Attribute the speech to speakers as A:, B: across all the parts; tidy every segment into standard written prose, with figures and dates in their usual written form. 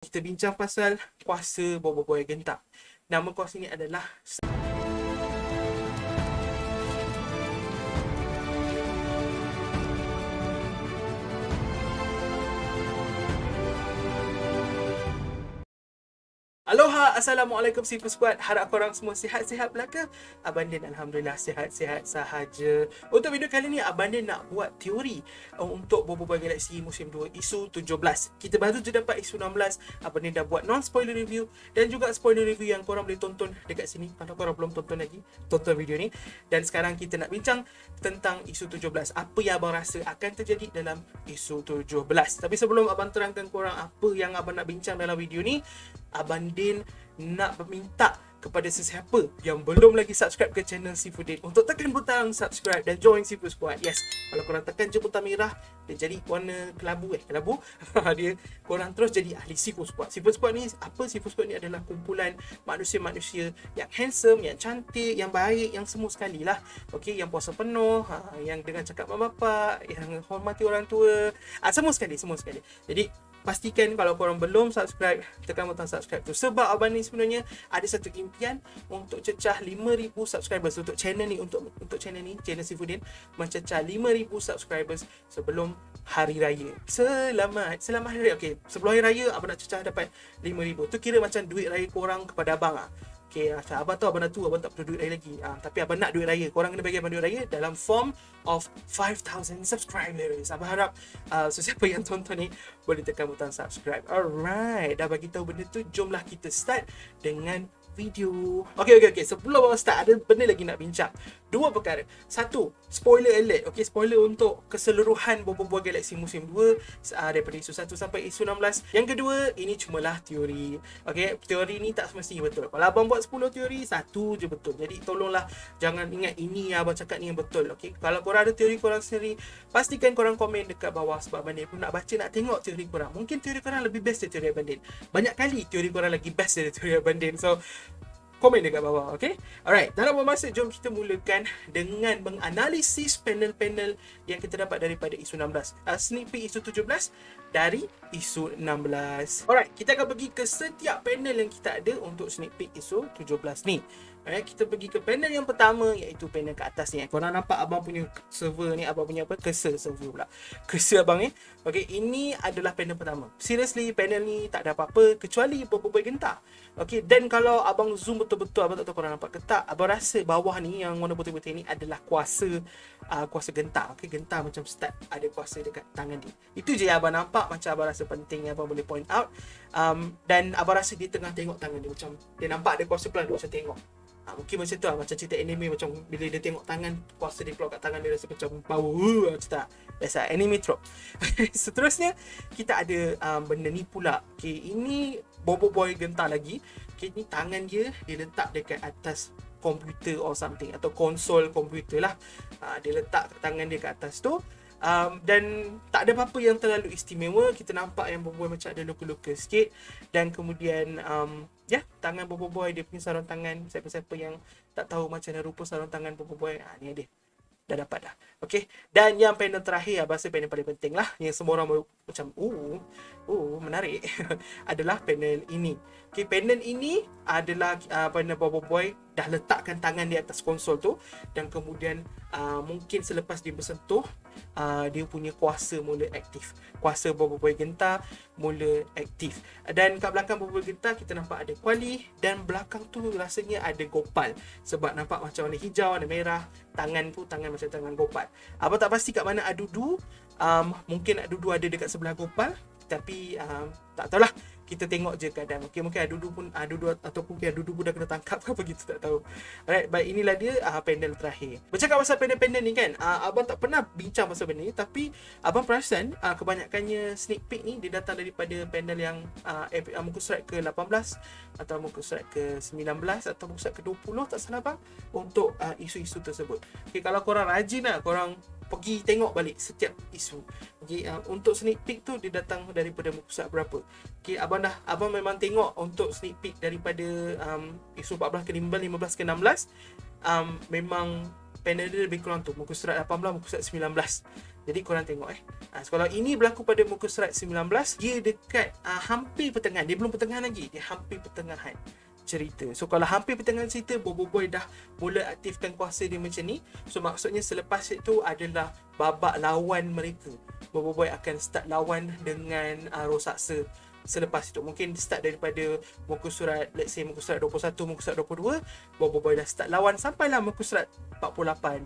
A: Kita bincang pasal kuasa boboiboy gentar. Nama kuasa ni adalah Aloha, Assalamualaikum Sifu Squad. Harap korang semua sihat-sihat belaka. Abang Din Alhamdulillah sihat-sihat sahaja. Untuk video kali ni, Abang Din nak buat teori untuk Boboiboy Galaxy musim 2 isu 17. Kita baru je dapat isu 16. Abang Din dah buat non-spoiler review dan juga spoiler review yang korang boleh tonton dekat sini. Kalau korang belum tonton lagi, tonton video ni. Dan sekarang kita nak bincang tentang isu 17. Apa yang abang rasa akan terjadi dalam isu 17. Tapi sebelum abang terangkan korang apa yang abang nak bincang dalam video ni, Abang Din nak meminta kepada sesiapa yang belum lagi subscribe ke channel Seafood Din untuk tekan butang subscribe dan join Seafood Squad. Yes, kalau korang tekan je butang merah, dia jadi warna kelabu dia korang terus jadi ahli Seafood Squad. Seafood Squad ni apa? Seafood Squad ni adalah kumpulan manusia-manusia yang handsome, yang cantik, yang baik, yang semua sekali lah. Okey, yang puasa penuh, yang dengan cakap mak bapak, yang hormati orang tua, semua sekali. Jadi pastikan kalau korang belum subscribe, tekan butang subscribe tu. Sebab abang ni sebenarnya ada satu impian untuk cecah 5,000 subscribers untuk channel ni, untuk channel ni, channel Seafoodin, mencecah 5,000 subscribers sebelum hari raya. Selamat hari raya. Okey, sebelum hari raya abang nak cecah dapat 5,000. Tu kira macam duit raya korang kepada abang ah. Okay, abang tahu abang dah tua, abang tak perlu duit raya lagi. Tapi abang nak duit raya. Korang kena bagi abang duit raya dalam form of 5,000 subscribers. Abang harap sesiapa yang tonton ni boleh tekan butang subscribe. Alright, dah bagi tahu benda tu, jomlah kita start dengan video. Okey. Sebelum abang start, ada benda lagi nak bincang. Dua perkara. Satu, spoiler alert. Okey, spoiler untuk keseluruhan Boboiboy Galaxy musim 2 daripada isu 1 sampai isu 16. Yang kedua, ini cumalah teori. Okey, teori ni tak semestinya betul. Kalau abang buat 10 teori, satu je betul. Jadi tolonglah jangan ingat ini yang abang cakap ni yang betul. Okey, kalau korang ada teori korang sendiri, pastikan korang komen dekat bawah, sebab Abang Din pun nak baca, nak tengok teori korang. Mungkin teori korang lebih best dari teori Abang Din. Banyak kali teori korang lagi best dari teori Abang Din. So komen dekat bawah, okay? Alright, dalam masa, jom kita mulakan dengan menganalisis panel-panel yang kita dapat daripada isu 16. Sneak peek isu 17 dari isu 16. Alright, kita akan pergi ke setiap panel yang kita ada untuk sneak peek isu 17 ni. Alright, kita pergi ke panel yang pertama, iaitu panel ke atas ni. Korang nampak abang punya server ni, abang punya apa? Cursor server pula. Cursor abang ni. Okay, ini adalah panel pertama. Seriously, panel ni tak ada apa-apa kecuali Boboiboy gentar. Okay, dan kalau abang zoom betul-betul, abang tak tahu korang nampak ke tak, abang rasa bawah ni yang warna putih-putih ni adalah kuasa gentar. Okay, gentar macam start ada kuasa dekat tangan dia. Itu je yang abang nampak, macam abang rasa penting yang abang boleh point out. Dan abang rasa dia tengah tengok tangan dia, macam dia nampak ada kuasa pelan, dia macam tengok. Mungkin macam tu lah, macam cerita anime, macam bila dia tengok tangan, kuasa dia keluar kat tangan dia, rasa macam bau macam tak. Biasa anime trope. Seterusnya kita ada benda ni pula. Okay, ini Boboiboy gentar lagi. Okay, ni tangan dia letak dekat atas komputer or something, atau konsol komputer lah. Dia letak tangan dia kat atas tu. Dan tak ada apa-apa yang terlalu istimewa. Kita nampak yang Boboiboy macam ada luka-luka sikit. Dan kemudian tangan Boboiboy, dia punya sarung tangan, siapa-siapa yang tak tahu macam mana rupa sarung tangan Boboiboy, ni dia dah dapat dah. Okay, dan yang panel terakhir, abang rasa panel paling penting lah, yang semua orang macam menarik adalah panel ini. Okay, panel ini adalah panel Boboiboy dah letakkan tangan di atas konsol tu, dan kemudian mungkin selepas dia bersentuh, dia punya kuasa mula aktif. Kuasa Boboiboy gentar mula aktif. Dan kat belakang Boboiboy gentar kita nampak ada kuali, dan belakang tu rasanya ada gopal. Sebab nampak macam warna hijau, warna merah. Tangan tu tangan macam tangan gopal. Abang tak pasti kat mana Adudu. Mungkin Adudu ada dekat sebelah gopal, tapi tak tahulah. Kita tengok je keadaan. Okay, mungkin Adudu ataupun Adudu pun dah kena tangkap ke apa gitu, tak tahu. Alright, baik, inilah dia panel terakhir. Bercakap pasal panel-panel ni kan, abang tak pernah bincang pasal benda ni, tapi abang perasan kebanyakannya sneak peek ni dia datang daripada panel yang muka surat ke-18 atau muka surat ke-19 atau muka surat ke-20, tak salah bang, untuk isu-isu tersebut. Okay, kalau korang rajin lah, korang pergi tengok balik setiap isu. Okay, untuk sneak peek tu dia datang daripada muka surat berapa. Okay, abang memang tengok untuk sneak peek daripada isu 14 ke 15, 15 ke 16. Memang panel dia lebih kurang tu, muka surat 18, muka surat 19. Jadi korang tengok so, kalau ini berlaku pada muka surat 19, dia dekat hampir pertengahan. Dia belum pertengahan lagi, dia hampir pertengahan cerita. So kalau hampir pertengahan cerita, Bobo Boy dah mula aktifkan kuasa dia macam ni. So maksudnya selepas itu adalah babak lawan mereka. Bobo Boy akan start lawan dengan Rosaksa. Selepas itu mungkin start daripada muka surat, let's say muka surat 21, muka surat 22, Bobo Boy dah start lawan sampailah muka surat 48.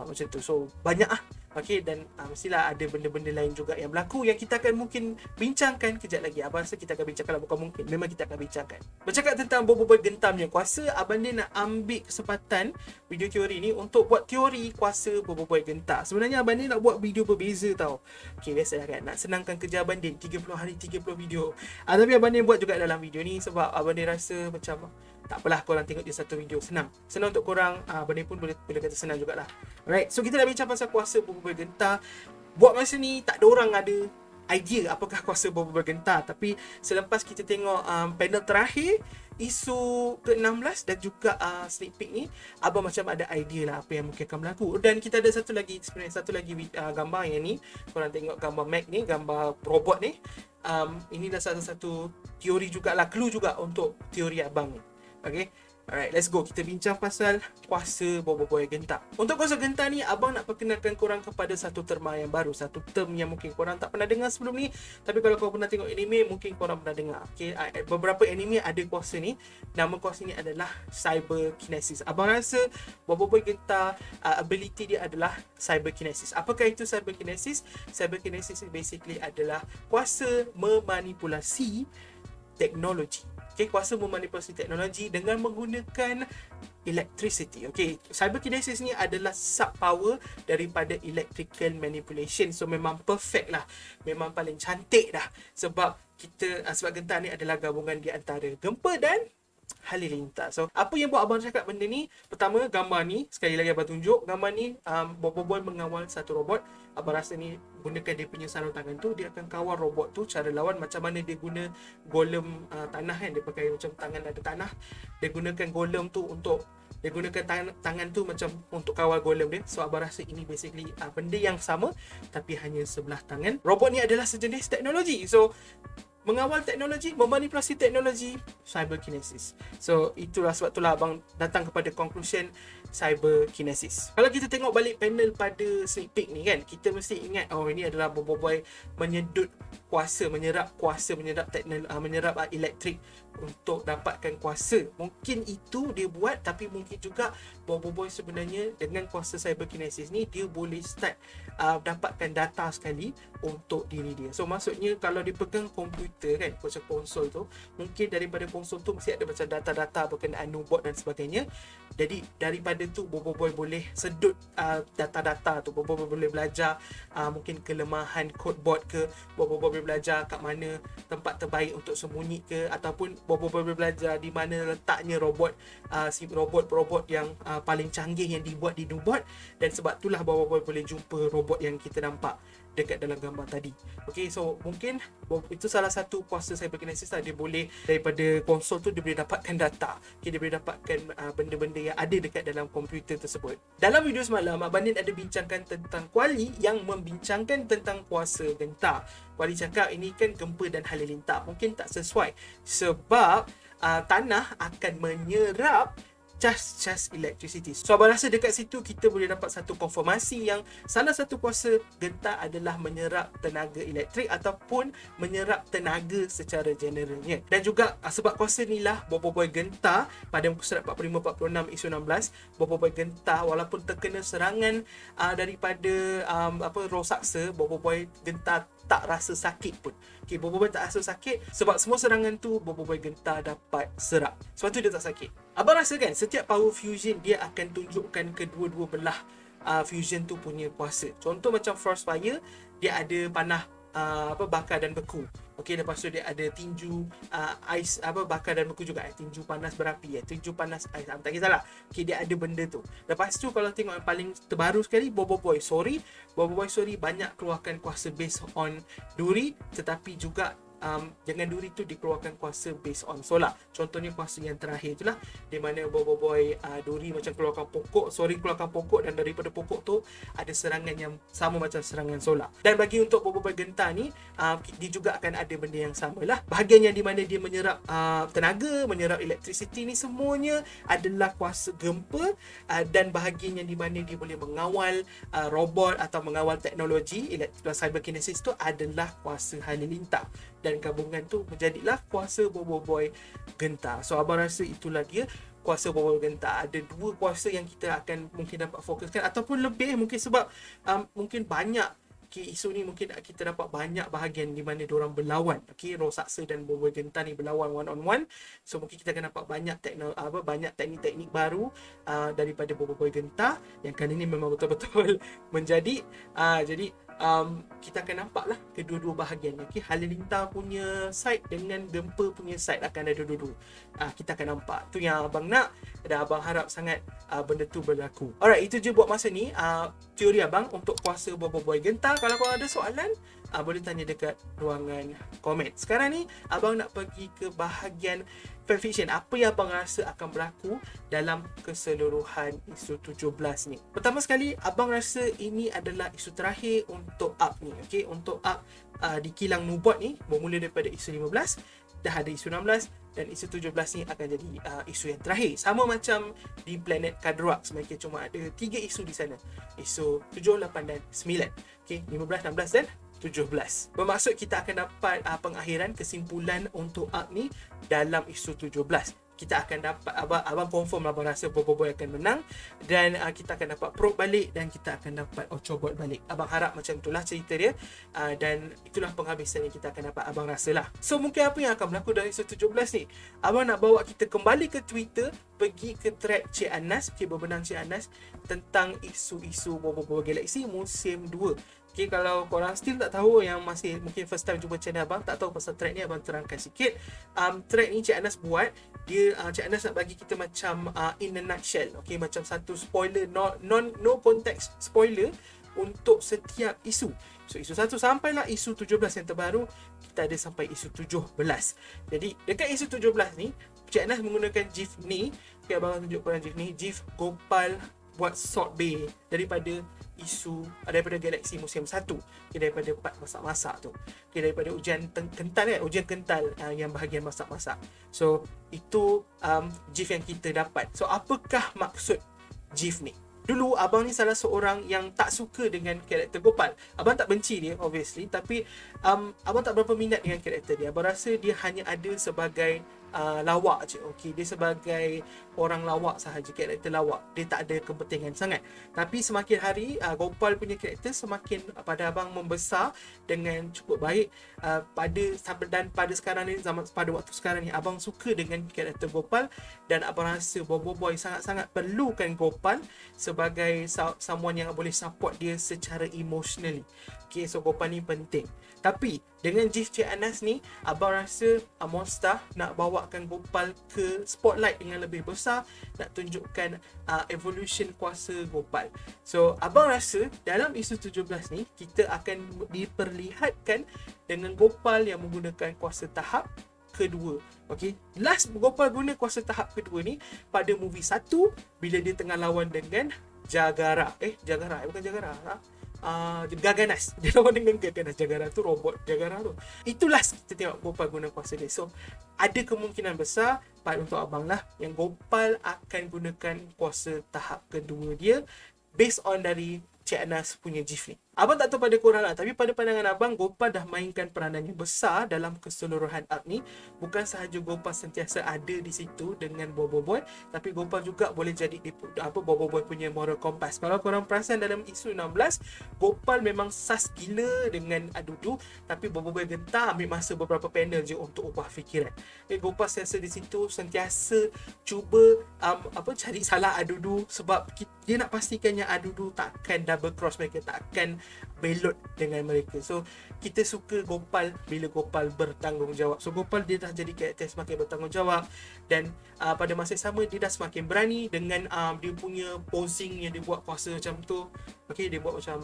A: Macam tu. So banyak okay, dan mestilah ada benda-benda lain juga yang berlaku yang kita akan mungkin bincangkan kejap lagi. Abang rasa kita akan bincangkan lah, bukan mungkin, memang kita akan bincangkan. Bercakap tentang Bobo Boy gentamnya kuasa, Abang Din nak ambil kesempatan video teori ni untuk buat teori kuasa Bobo Boy gentar. Sebenarnya Abang Din nak buat video berbeza tau. Okay, biasalah kan, nak senangkan kerja Abang Din, 30 hari 30 video. Tapi Abang Din buat juga dalam video ni sebab Abang Din rasa macam tak apalah, korang tengok je satu video, senang untuk korang. Abang Din pun boleh kata senang jugalah. Alright, so kita dah bincang pasal kuasa Bobo Boy gentar. Buat masa ni tak ada orang ada idea apakah kuasa Bobo Boy gentar. Tapi selepas kita tengok panel terakhir, isu ke-16 dan juga sneak peek ni, abang macam ada idea lah apa yang mungkin akan berlaku. Dan kita ada satu lagi gambar yang ni. Korang tengok gambar Mac ni, gambar robot ni. Ini dah salah satu teori jugalah, clue juga untuk teori abang ni. Okay, alright, let's go. Kita bincang pasal kuasa Bobo Boy gentar. Untuk kuasa gentar ni, abang nak perkenalkan korang kepada satu terma yang baru, satu term yang mungkin korang tak pernah dengar sebelum ni. Tapi kalau korang pernah tengok anime, mungkin korang pernah dengar. Okay, beberapa anime ada kuasa ni. Nama kuasa ni adalah cyberkinesis. Abang rasa Bobo Boy gentar ability dia adalah cyberkinesis. Apakah itu cyberkinesis? Cyberkinesis basically adalah kuasa memanipulasi teknologi. Okay, kuasa memanipulasi teknologi dengan menggunakan electricity. Okay, cyberkinesis ni adalah sub power daripada electrical manipulation. So memang perfect lah, memang paling cantik dah. Sebab sebab gentar ni adalah gabungan di antara gempa dan halilintar. So apa yang buat abang cakap benda ni? Pertama, gambar ni, sekali lagi abang tunjuk gambar ni, Bobo Boy mengawal satu robot. Abang rasa ni gunakan dia punya sarung tangan tu, dia akan kawal robot tu. Cara lawan macam mana dia guna golem tanah kan, dia pakai macam tangan ada tanah, dia gunakan golem tu untuk, dia gunakan tangan tu macam untuk kawal golem dia. So abang rasa ini basically benda yang sama tapi hanya sebelah tangan. Robot ni adalah sejenis teknologi. So mengawal teknologi, memanipulasi teknologi, cyberkinesis. So itulah sebab itulah abang datang kepada conclusion cyberkinesis. Kalau kita tengok balik panel pada sneak peek ni kan, kita mesti ingat ini adalah Bobo Boy menyedut kuasa, menyerap elektrik untuk dapatkan kuasa. Mungkin itu dia buat, tapi mungkin juga Bobo Boy sebenarnya dengan kuasa cyberkinesis ni, dia boleh start dapatkan data sekali untuk diri dia. So maksudnya kalau dia pegang komputer kan, macam konsol tu, mungkin daripada konsol tu mesti ada macam data-data berkenaan Nubot dan sebagainya. Jadi daripada tu Bobo Boy boleh sedut data-data tu. Bobo Boy boleh belajar mungkin kelemahan codeboard ke, Bobo Boy boleh belajar kat mana tempat terbaik untuk sembunyi ke, ataupun Bobo Boy boleh belajar di mana letaknya robot yang paling canggih yang dibuat di Nubot. Dan sebab itulah Bobo Boy boleh jumpa robot yang kita nampak dekat dalam gambar tadi. Okay, so mungkin itu salah satu kuasa cyberkinesis lah. Dia boleh daripada konsol tu, dia boleh dapatkan data. Okay, dia boleh dapatkan benda-benda yang ada dekat dalam komputer tersebut. Dalam video semalam, Abang Din ada bincangkan tentang Kuali yang membincangkan tentang kuasa gentar. Kuali cakap ini kan gempa dan halilintar. Mungkin tak sesuai sebab tanah akan menyerap cas electricity. So abang rasa dekat situ kita boleh dapat satu konfirmasi yang salah satu kuasa gentar adalah menyerap tenaga elektrik ataupun menyerap tenaga secara generalnya. Dan juga sebab kuasa ni lah Bobo Boy gentar pada muka surat 45-46 isu 16, Bobo Boy gentar walaupun terkena serangan daripada Rosaksa, Bobo Boy gentar tak rasa sakit pun. Okay, Bobo Boy tak rasa sakit sebab semua serangan tu Bobo Boy gentar dapat serap. Sebab tu dia tak sakit. Abang rasa kan setiap power fusion dia akan tunjukkan kedua-dua belah fusion tu punya kuasa. Contoh macam Frostfire, dia ada panah bakar dan beku. Okey, lepas tu dia ada tinju ais bakar dan beku juga. Tinju panas berapi, tinju panas ais. Tak kisahlah. Okey, dia ada benda tu. Lepas tu kalau tengok yang paling terbaru sekali, Bobo Boy Sorry banyak keluarkan kuasa based on duri, tetapi juga dengan duri tu dikeluarkan kuasa based on solar. Contohnya kuasa yang terakhir itulah, di mana boy duri macam keluarkan pokok, dan daripada pokok tu ada serangan yang sama macam serangan solar. Dan bagi untuk boy gentar ni, dia juga akan ada benda yang sama lah. Bahagian yang di mana dia menyerap tenaga, menyerap electricity ni semuanya adalah kuasa gempa, dan bahagian yang di mana dia boleh mengawal robot atau mengawal teknologi cyberkinesis tu adalah kuasa halilintar. Dan gabungan tu menjadilah kuasa boy gentar. So abang rasa itulah dia kuasa boy gentar. Ada dua kuasa yang kita akan mungkin dapat fokuskan, ataupun lebih, mungkin sebab mungkin banyak isu ni, mungkin kita dapat banyak bahagian di mana diorang berlawan. Roh saksa dan boy gentar ni berlawan one on one. So mungkin kita akan dapat banyak teknik-teknik baru daripada boy gentar, yang kali ni memang betul-betul menjadi jadi kita akan nampak lah kedua-dua bahagian. Halilintar punya side dengan gempa punya side akan ada dua-dua. Kita akan nampak. Tu yang abang nak, dan abang harap sangat benda tu berlaku. Alright, itu je buat masa ni teori abang untuk kuasa boy gentar. Kalau korang ada soalan, boleh tanya dekat ruangan komen. Sekarang ni abang nak pergi ke bahagian fanfiction. Apa yang abang rasa akan berlaku dalam keseluruhan isu 17 ni. Pertama sekali, abang rasa ini adalah isu terakhir untuk Up ni. Untuk Up di kilang Nubot ni, bermula daripada isu 15, dah ada isu 16, dan isu 17 ni akan jadi isu yang terakhir. Sama macam di planet Kadroak, sebenarnya cuma ada 3 isu di sana. Isu 7, 8 dan 9. 15, 16 dan 17. Bermaksud kita akan dapat pengakhiran, kesimpulan untuk Up ni dalam isu 17. Kita akan dapat, abang confirm abang rasa boy akan menang, dan kita akan dapat probe balik, dan kita akan dapat Ochobot balik. Abang harap macam itulah cerita dia, dan itulah penghabisan yang kita akan dapat, abang rasalah. So mungkin apa yang akan berlaku dalam isu 17 ni, abang nak bawa kita kembali ke Twitter, pergi ke thread Cik Anas, berbenang Cik Anas, tentang isu-isu bobo Galaxy musim 2. Kalau korang still tak tahu, yang masih mungkin first time jumpa channel abang, tak tahu pasal thread ni, abang terangkan sikit. Thread ni Cik Anas buat, dia Cik Anas nak bagi kita macam in a nutshell, macam satu spoiler, no context spoiler untuk setiap isu. So isu 1 sampailah isu 17 yang terbaru, kita ada sampai isu 17. Jadi dekat isu 17 ni, Cik Anas menggunakan GIF ni. Abang tunjuk korang GIF ni, GIF Gopal buat Salt Bay daripada Galaxy musim 1, daripada part masak-masak tu, daripada ujian kental yang bahagian masak-masak. So itu GIF yang kita dapat. So apakah maksud GIF ni? Dulu abang ni salah seorang yang tak suka dengan karakter Gopal. Abang tak benci dia obviously, tapi abang tak berapa minat dengan karakter dia. Abang rasa dia hanya ada sebagai lawak je. Dia sebagai orang lawak sahaja, karakter lawak. Dia tak ada kepentingan sangat. Tapi semakin hari Gopal punya karakter semakin pada abang membesar dengan cukup baik. Pada sekarang ni, pada waktu sekarang ni, abang suka dengan karakter Gopal, dan abang rasa boy sangat-sangat perlukan Gopal sebagai someone yang boleh support dia secara emotionally. So Gopal ni penting. Tapi dengan GIF Cik Anas ni, abang rasa Monster nak bawakan Gopal ke spotlight dengan lebih besar, nak tunjukkan evolution kuasa Gopal. So abang rasa dalam isu 17 ni, kita akan diperlihatkan dengan Gopal yang menggunakan kuasa tahap kedua. Last Gopal guna kuasa tahap kedua ni pada movie 1, bila dia tengah lawan dengan Gaganas. Dia lawan dengan Gaganas. Jagara tu robot Jagara tu. Itulah kita tengok Gopal guna kuasa dia. So ada kemungkinan besar untuk abang lah, yang Gopal akan gunakan kuasa tahap kedua dia based on dari Cik Anas punya GIF ni. Abang tak tahu pada korang lah, tapi pada pandangan abang, Gopal dah mainkan peranan yang besar dalam keseluruhan Up ni. Bukan sahaja Gopal sentiasa ada di situ dengan boy, tapi Gopal juga boleh jadi boy punya moral compass. Kalau korang perasan dalam isu 16, Gopal memang sas gila dengan Adudu, tapi boy gentar ambil masa beberapa panel je untuk ubah fikiran. Gopal sentiasa di situ, sentiasa cuba cari salah Adudu, sebab dia nak pastikan yang Adudu takkan double cross mereka, takkan belot dengan mereka. So kita suka Gopal bila Gopal bertanggungjawab. So Gopal dia dah jadi karakter semakin bertanggungjawab, dan pada masa yang sama dia dah semakin berani dengan dia punya posing yang dia buat kuasa macam tu. Okay, dia buat macam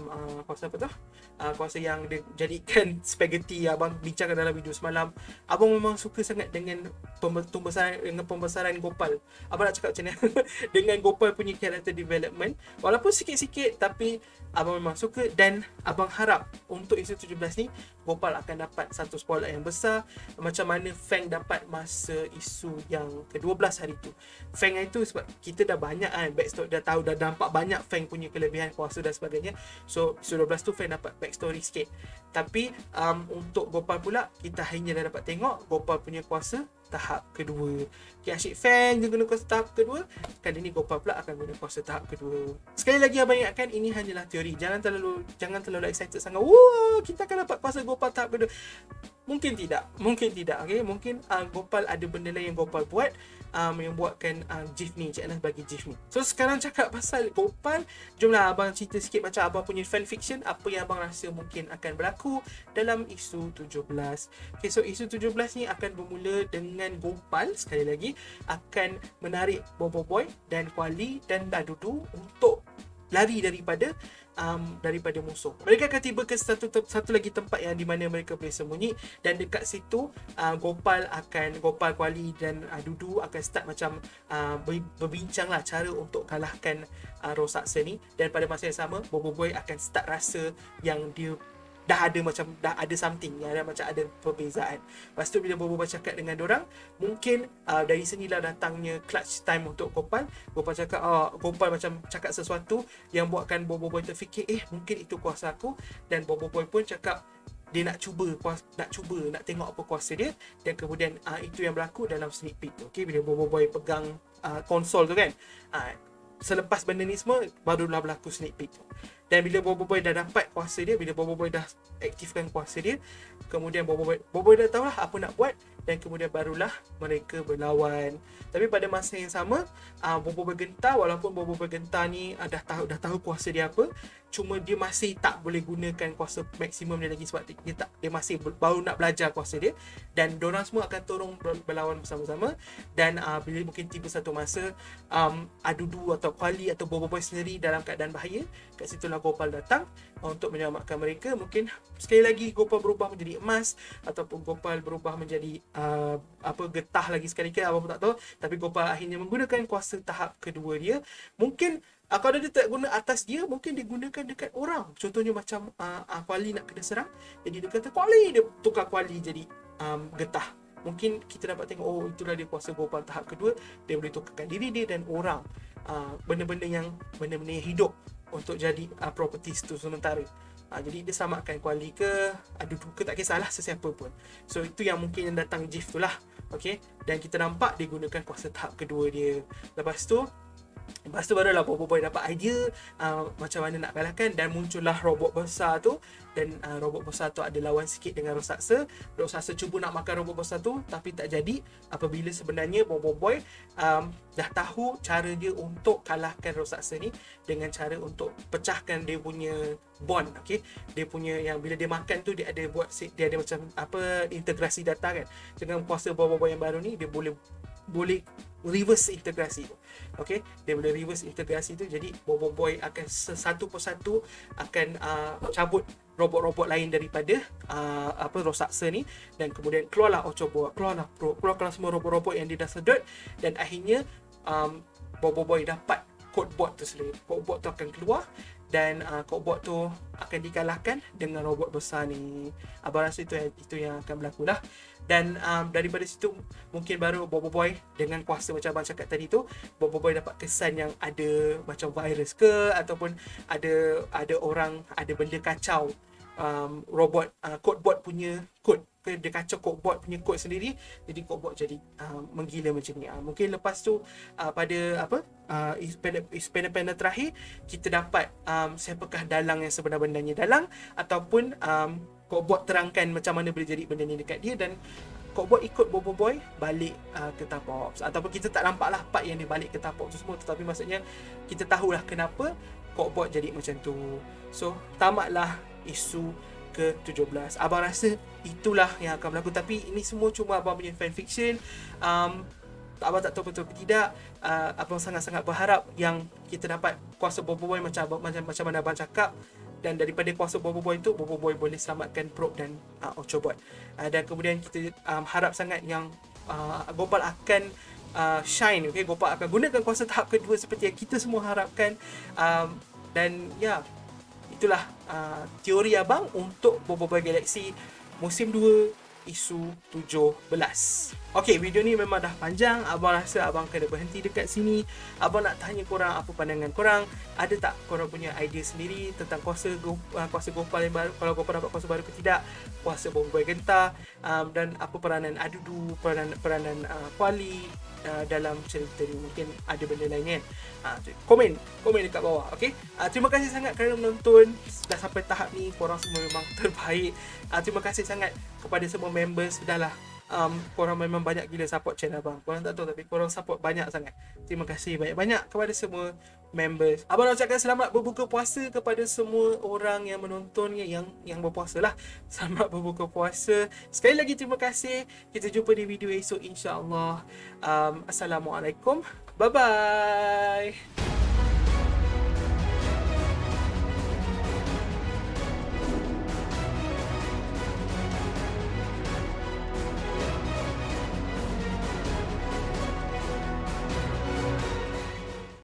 A: kuasa apa tu? Kuasa yang dia jadikan spaghetti abang bincangkan dalam video semalam. Abang memang suka sangat dengan pembesaran Gopal. Abang nak cakap macam ni dengan Gopal punya character development, walaupun sikit-sikit tapi abang memang suka, dan abang harap untuk isu 17 ni Gopal akan dapat satu spotlight yang besar, macam mana Fang dapat masa isu yang ke-12 hari tu. Fang itu sebab kita dah banyak backstory, dah tahu, dah nampak banyak Fang punya kelebihan kuasa dan sebagainya. So isu 12 tu Fang dapat backstory sikit. Tapi untuk Gopal pula, kita hanya dah dapat tengok Gopal punya kuasa tahap kedua. Okay, asyik Fang dia guna kuasa tahap kedua, kali ni Gopal pula akan guna kuasa tahap kedua. Sekali lagi abang ingatkan, ini hanyalah teori. Jangan terlalu excited sangat. Wah, kita akan dapat kuasa Gopal tahap kedua. Mungkin tidak. Okay? Mungkin Gopal ada benda lain yang Gopal buat, yang buatkan GIF ni, Cik Anas bagi GIF ni. So sekarang cakap pasal Gopal, jomlah abang cerita sikit macam abang punya fanfiction, apa yang abang rasa mungkin akan berlaku dalam isu 17. Okay, so isu 17 ni akan bermula dengan Gopal sekali lagi akan menarik Bobo Boy dan Kuali dan Adudu untuk lari daripada musuh. Mereka akan tiba ke satu lagi tempat yang di mana mereka boleh sembunyi, dan dekat situ Gopal, Kuali dan Adudu akan start macam berbincang lah cara untuk kalahkan roksaksa ni. Dan pada masa yang sama Bobo Boy akan start rasa yang dia dah ada something, macam ada perbezaan. Lepas tu bila Bobo Boy cakap dengan dorang, mungkin dari sinilah datangnya clutch time untuk Gopal. Gopal macam cakap sesuatu yang buatkan Bobo Boy terfikir, mungkin itu kuasa aku, dan Bobo Boy pun cakap dia nak cuba nak tengok apa kuasa dia, dan kemudian itu yang berlaku dalam sneak peek tu. Okay, bila Bobo Boy pegang konsol tu kan, selepas benda ni semua barulah berlaku sneak peek tu. Dan bila Bobo Boy dah dapat kuasa dia, bila Bobo Boy dah aktifkan kuasa dia, kemudian Bobo Boy dah tahulah apa nak buat, dan kemudian barulah mereka berlawan. Tapi pada masa yang sama, Bobo Boy gentar. Walaupun Bobo Boy gentar ni dah tahu kuasa dia apa, cuma dia masih tak boleh gunakan kuasa maksimum dia lagi, sebab dia masih baru nak belajar kuasa dia. Dan dorang semua akan tolong berlawan bersama-sama. Dan bila mungkin tiba satu masa Adudu atau Kuali atau Bobo Boy sendiri dalam keadaan bahaya, kat situlah Gopal datang untuk menyelamatkan mereka. Mungkin sekali lagi Gopal berubah menjadi emas, ataupun Gopal berubah menjadi getah lagi sekali ke, apa pun tak tahu. Tapi Gopal akhirnya menggunakan kuasa tahap kedua dia. Mungkin kalau dia tak guna atas dia, mungkin digunakan dekat orang. Contohnya macam Kuali nak kena serang, jadi dia kata Kuali, dia tukar Kuali jadi getah. Mungkin kita dapat tengok, itulah dia kuasa Gopal tahap kedua. Dia boleh tukarkan diri dia dan orang, benda-benda yang hidup untuk jadi properties tu sementara. Jadi dia samakan Kuali ke Adudu ke, tak kisahlah, sesiapa pun. So itu yang mungkin yang datang GIF tu lah. Okay, dan kita nampak dia gunakan kuasa tahap kedua dia. Lepas tu barulah Bobo Boy dapat idea macam mana nak kalahkan, dan muncullah robot besar tu. Dan robot besar tu ada lawan sikit dengan roksaksa. Roksaksa cuba nak makan robot besar tu, tapi tak jadi, apabila sebenarnya Bobo Boy dah tahu cara dia untuk kalahkan roksaksa ni, dengan cara untuk pecahkan dia punya bond. Okay, dia punya yang bila dia makan tu, dia ada macam integrasi data kan. Dengan kuasa Bobo Boy yang baru ni, dia boleh reverse integrasi tu. Okay, dia boleh reverse integrasi tu. Jadi Bobo Boy akan satu persatu akan cabut robot-robot lain daripada roksaksa ni, dan kemudian keluarlah Ochobo, keluarlah semua robot-robot yang dia dah sedut. Dan akhirnya Bobo Boy dapat codebot tu sendiri. Codebot tu akan keluar, dan codebot tu akan dikalahkan dengan robot besar ni. Abang rasa itu yang akan berlaku lah. Dan daripada situ mungkin baru Bobo Boy dengan kuasa macam abang cakap tadi tu, Bobo Boy dapat kesan yang ada macam virus ke, ataupun ada orang, ada benda kacau robot codebot punya code ke, dia kacau codebot punya code sendiri, jadi codebot jadi menggila macam ni. Mungkin lepas tu pada panel terakhir kita dapat siapakah dalang yang sebenar-benarnya dalang, ataupun codebot terangkan macam mana boleh jadi benda ni dekat dia, dan Kok Boy ikut Bobo Boy balik ke Tapops, ataupun kita tak nampak lah part yang dia balik ke Tapops tu semua, tetapi maksudnya kita tahulah kenapa Kok Boy jadi macam tu. So tamatlah isu ke-17. Abang rasa itulah yang akan berlaku, tapi ini semua cuma abang punya fanfiction. Abang tak tahu betul ke tidak. Abang sangat-sangat berharap yang kita dapat kuasa Bobo Boy macam mana abang cakap, dan daripada kuasa Bobo Boy itu, Bobo Boy boleh selamatkan Brook dan Ochobot. Dan kemudian kita harap sangat yang Gopal akan shine, okay? Gopal akan gunakan kuasa tahap kedua seperti yang kita semua harapkan. Dan ya, itulah teori abang untuk Bobo Boy Galaxy musim 2 isu 17. Okay, video ni memang dah panjang. Abang rasa abang kena berhenti dekat sini. Abang nak tanya korang apa pandangan korang. Ada tak korang punya idea sendiri tentang kuasa Gopal yang baru, kalau Gopal dapat kuasa baru ke tidak, kuasa Bobo Boy Genta, dan apa peranan Adudu, peranan Kuali dalam cerita ni. Mungkin ada benda lain kan. Komen dekat bawah. Okay, terima kasih sangat kerana menonton. Dah sampai tahap ni, korang semua memang terbaik. Terima kasih sangat kepada semua members. Sudahlah, korang memang banyak gila support channel abang. Korang tak tahu, tapi korang support banyak sangat. Terima kasih banyak-banyak kepada semua members. Abang nak ucapkan selamat berbuka puasa kepada semua orang yang menonton, yang berpuasa lah. Selamat berbuka puasa. Sekali lagi terima kasih. Kita jumpa di video esok insya-Allah. Assalamualaikum. Bye bye.